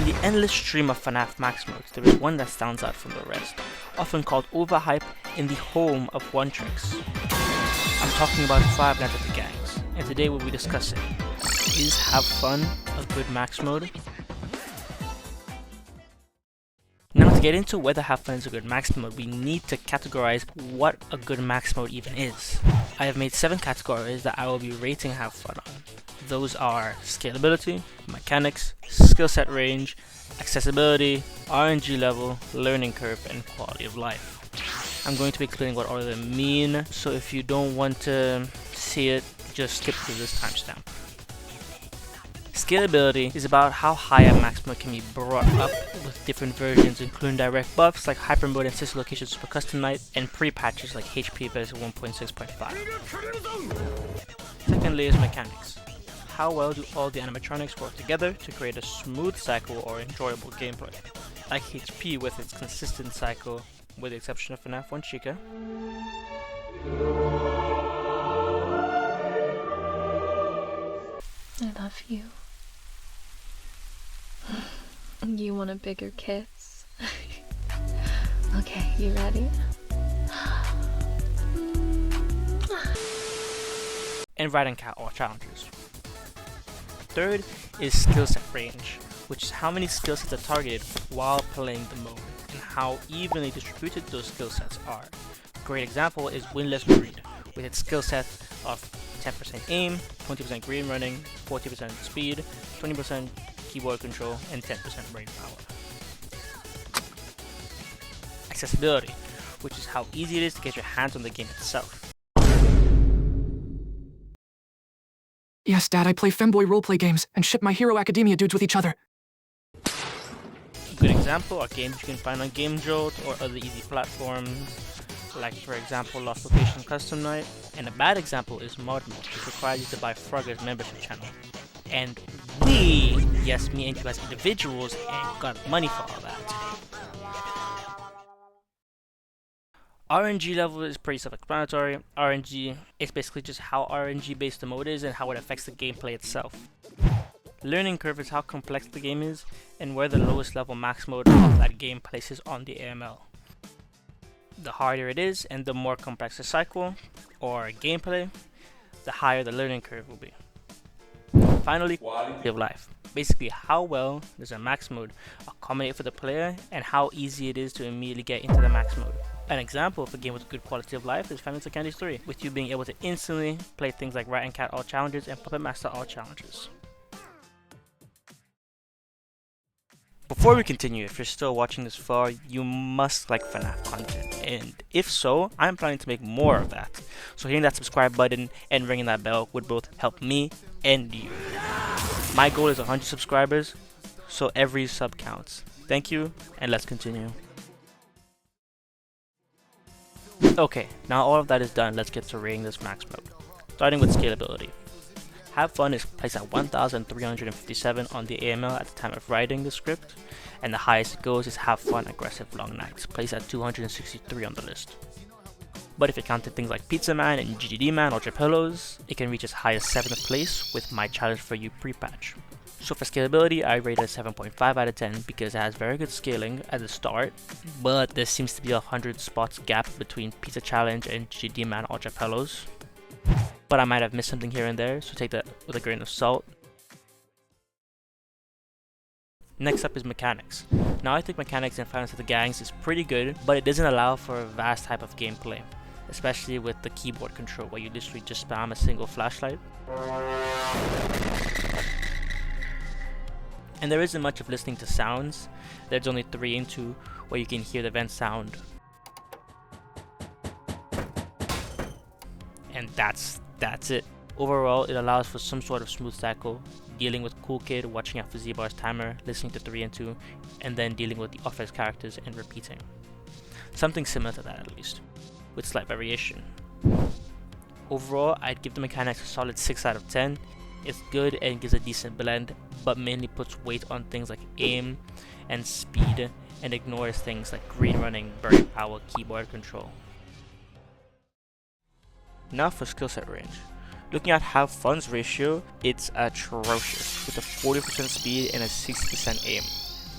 In the endless stream of FNAF Max modes, there is one that stands out from the rest, often called overhype in the home of one-tricks. I'm talking about Five Nights at the Gangs, and today we'll be discussing, is Have Fun a good Max mode? Now to get into whether Have Fun is a good Max mode, we need to categorize what a good Max mode even is. I have made 7 categories that I will be rating Have Fun on. Those are scalability, mechanics, skill set range, accessibility, RNG level, learning curve, and quality of life. I'm going to be explaining what all of them mean, so if you don't want to see it, just skip through this timestamp. Scalability is about how high a max mode can be brought up with different versions, including direct buffs like hyper mode and 6 locations per custom night, and pre-patches like HP version 1.6.5. Secondly is mechanics. How well do all the animatronics work together to create a smooth cycle or enjoyable gameplay? Like HP with its consistent cycle, with the exception of FNAF 1 Chica. I love you. You want a bigger kiss? Okay, you ready? And riding cat or challenges. Third is skill set range, which is how many skill sets are targeted while playing the mode, and how evenly distributed those skill sets are. A great example is Windless Breed, with its skill set of 10% aim, 20% green running, 40% speed, 20% keyboard control, and 10% brain power. Accessibility, which is how easy it is to get your hands on the game itself. Yes, Dad, I play femboy roleplay games and ship My Hero Academia dudes with each other. A good example are games you can find on Game Jolt or other easy platforms, like for example Lost Location Custom Night. And a bad example is Mod Mode, which requires you to buy Frogger's membership channel. And we, yes me and you as individuals, ain't got money for all that. RNG level is pretty self-explanatory. RNG is basically just how RNG based the mode is and how it affects the gameplay itself. Learning curve is how complex the game is and where the lowest level max mode of that game places on the AML. The harder it is and the more complex the cycle or gameplay, the higher the learning curve will be. Finally, quality of life. Basically, how well does a max mode accommodate for the player and how easy it is to immediately get into the max mode. An example of a game with good quality of life is fnatg 3, with you being able to instantly play things like Rat and Cat all challenges and Puppet Master all challenges. Before we continue, if you're still watching this far, you must like FNAF content, and if so, I'm planning to make more of that. So hitting that subscribe button and ringing that bell would both help me and you. My goal is 100 subscribers, so every sub counts. Thank you, and let's continue. Okay, now all of that is done, let's get to rating this max mode. Starting with scalability. Have Fun is placed at 1357 on the AML at the time of writing the script, and the highest it goes is Have Fun Aggressive Long Nights, placed at 263 on the list. But if you counted things like Pizza Man and GGD Man or Pillows, it can reach as high as 7th place with My Challenge for You pre-patch. So for scalability, I rate it a 7.5 out of 10 because it has very good scaling at the start, but there seems to be 100 spots gap between Pizza Challenge and GGD Man or Pillows. But I might have missed something here and there, so take that with a grain of salt. Next up is mechanics. Now I think mechanics in Five Nights at the Gangs is pretty good, but it doesn't allow for a vast type of gameplay, especially with the keyboard control where you literally just spam a single flashlight. And there isn't much of listening to sounds. There's only 3 and 2 where you can hear the vent sound. And that's it. Overall, it allows for some sort of smooth cycle, dealing with Cool Kid, watching out for Z-Bar's timer, listening to 3 and 2, and then dealing with the office characters and repeating. Something similar to that at least, with slight variation. Overall, I'd give the mechanics a solid 6 out of 10. It's good and gives a decent blend, but mainly puts weight on things like aim and speed and ignores things like green running, burn power, keyboard control. Now for skill set range. Looking at Have Fun's ratio, it's atrocious, with a 40% speed and a 60% aim.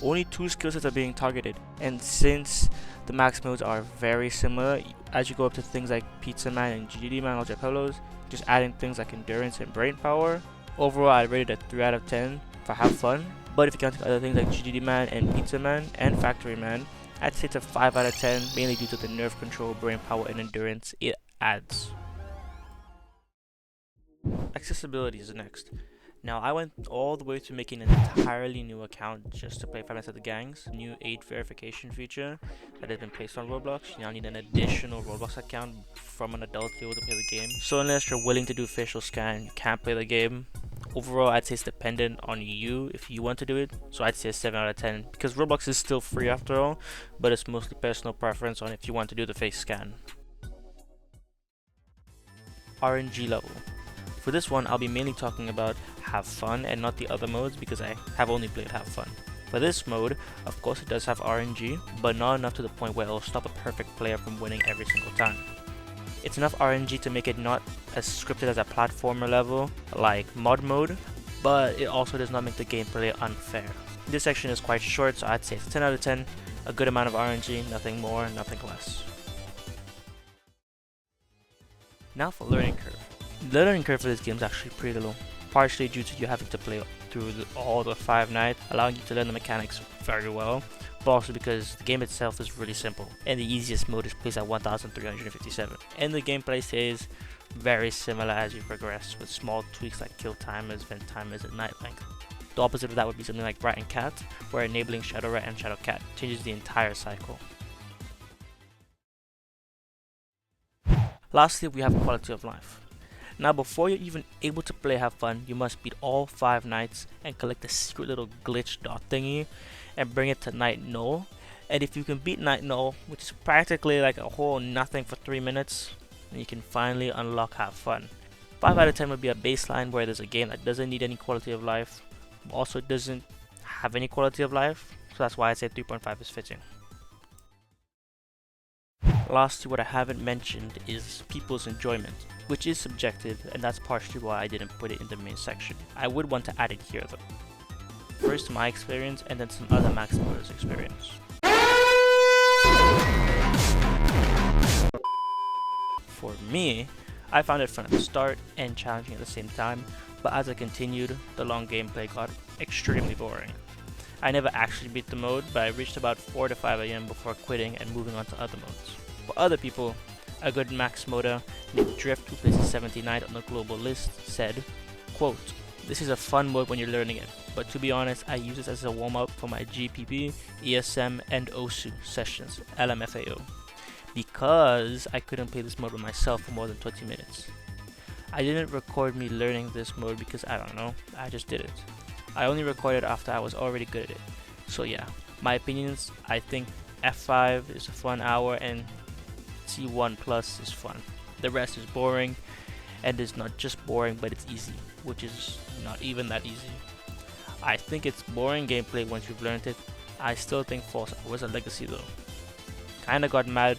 Only 2 skill sets are being targeted, and since the max modes are very similar, as you go up to things like Pizza Man and GGD Man or Japellos, just adding things like endurance and brain power. Overall, I rated it a 3 out of 10 for have fun, but if you count other things like GGD Man and Pizza Man and Factory Man, I'd say it's a 5 out of 10, mainly due to the nerve control, brain power, and endurance it adds. Accessibility is next. Now, I went all the way to making an entirely new account just to play Five Nights at the Gangs. New age verification feature that has been placed on Roblox. You now need an additional Roblox account from an adult to be able to play the game. So unless you're willing to do facial scan, you can't play the game. Overall, I'd say it's dependent on you if you want to do it. So I'd say a 7 out of 10 because Roblox is still free after all, but it's mostly personal preference on if you want to do the face scan. RNG level. For this one, I'll be mainly talking about Have Fun and not the other modes because I have only played Have Fun. For this mode, of course it does have RNG, but not enough to the point where it will stop a perfect player from winning every single time. It's enough RNG to make it not as scripted as a platformer level like mod mode, but it also does not make the gameplay unfair. This section is quite short, so I'd say it's a 10 out of 10, a good amount of RNG, nothing more, nothing less. Now for learning curve. The learning curve for this game is actually pretty low, partially due to you having to play through all the 5 nights, allowing you to learn the mechanics very well, but also because the game itself is really simple, and the easiest mode is placed at 1357, and the gameplay stays very similar as you progress, with small tweaks like kill timers, vent timers, and night length. The opposite of that would be something like Rat and Cat, where enabling Shadow Rat and Shadow Cat changes the entire cycle. Lastly, we have quality of life. Now, before you're even able to play Have Fun, you must beat all 5 nights and collect the secret little glitch dot thingy and bring it to Night Null. And if you can beat Night Null, which is practically like a whole nothing for 3 minutes, then you can finally unlock Have Fun. 5 out of 10 would be a baseline where there's a game that doesn't need any quality of life, but also doesn't have any quality of life, so that's why I say 3.5 is fitting. Lastly, what I haven't mentioned is people's enjoyment, which is subjective, and that's partially why I didn't put it in the main section. I would want to add it here though. First my experience, and then some other max players' experience. For me, I found it fun at the start and challenging at the same time, but as I continued, the long gameplay got extremely boring. I never actually beat the mode, but I reached about 4 to 5 AM before quitting and moving on to other modes. For other people, a good max modder named Drift, who places 79 on the global list, said, quote, "This is a fun mode when you're learning it, but to be honest, I use this as a warm-up for my GPP, ESM, and OSU sessions, LMFAO, because I couldn't play this mode by myself for more than 20 minutes. I didn't record me learning this mode because I don't know, I just did it. I only recorded after I was already good at it. So yeah, my opinions, I think F5 is a fun hour and C1 Plus is fun. The rest is boring, and it's not just boring, but it's easy, which is not even that easy. I think it's boring gameplay once you've learned it. I still think False was a legacy though. Kinda got mad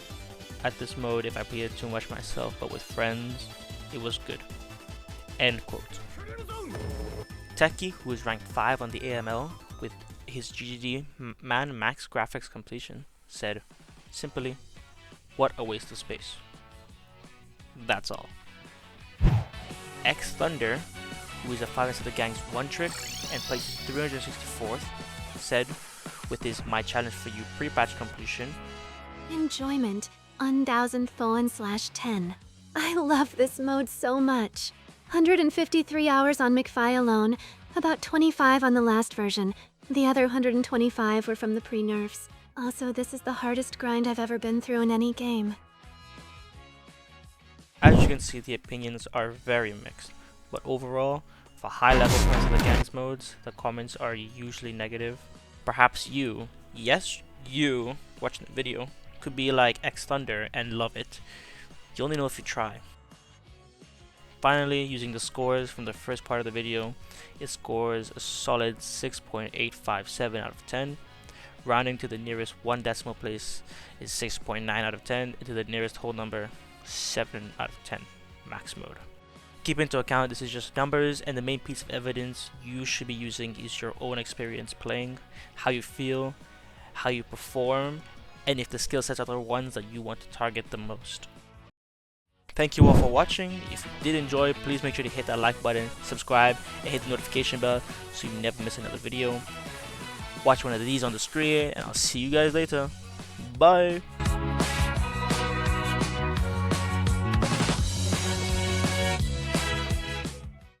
at this mode if I played it too much myself, but with friends, it was good." End quote. Techie, who is ranked 5 on the AML with his GGD man max graphics completion, said, simply, "What a waste of space." That's all. X Thunder, who is a Five Nights at the Gang's one trick and places 364th, said, with his My Challenge for You pre-patch completion, Enjoyment, 1000/10. I love this mode so much. 153 hours on McFi alone, about 25 on the last version. The other 125 were from the pre-nerfs. Also, this is the hardest grind I've ever been through in any game. As you can see, the opinions are very mixed, but overall, for high-level Five Nights at the Gangs modes, the comments are usually negative. Perhaps you, yes, you, watching the video, could be like X Thunder and love it. You only know if you try. Finally, using the scores from the first part of the video, it scores a solid 6.857 out of 10. Rounding to the nearest one decimal place is 6.9 out of 10, and to the nearest whole number, 7 out of 10 max mode. Keep into account this is just numbers, and the main piece of evidence you should be using is your own experience playing, how you feel, how you perform, and if the skill sets are the ones that you want to target the most. Thank you all for watching. If you did enjoy, please make sure to hit that like button, subscribe, and hit the notification bell so you never miss another video. Watch one of these on the screen, and I'll see you guys later. Bye!